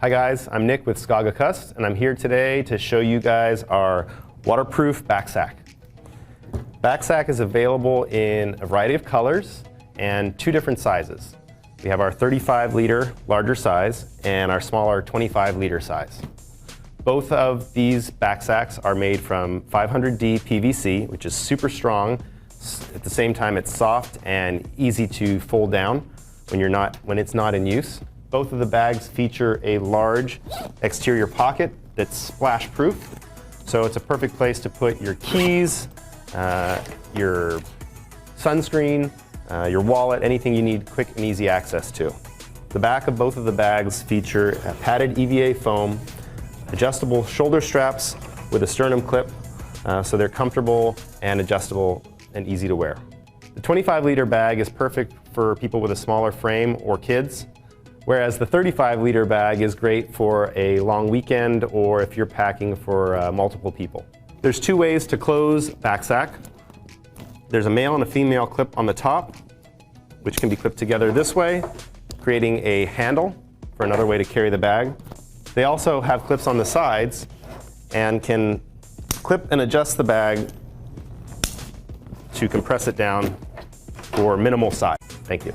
Hi guys, I'm Nick with Skagakust, and I'm here today to show you guys our waterproof backsack. Backsack is available in a variety of colors and 2 different sizes. We have our 35-liter larger size and our smaller 25-liter size. Both of these backsacks are made from 500D PVC, which is super strong. At the same time, it's soft and easy to fold down when it's not in use. Both of the bags feature a large exterior pocket that's splash-proof, so it's a perfect place to put your keys, your sunscreen, your wallet, anything you need quick and easy access to. The back of both of the bags feature a padded EVA foam, adjustable shoulder straps with a sternum clip, so they're comfortable and adjustable and easy to wear. The 25-liter bag is perfect for people with a smaller frame or kids, whereas the 35-liter bag is great for a long weekend or if you're packing for multiple people. There's 2 ways to close backsack. There's a male and a female clip on the top, which can be clipped together this way, creating a handle for another way to carry the bag. They also have clips on the sides and can clip and adjust the bag to compress it down for minimal size. Thank you.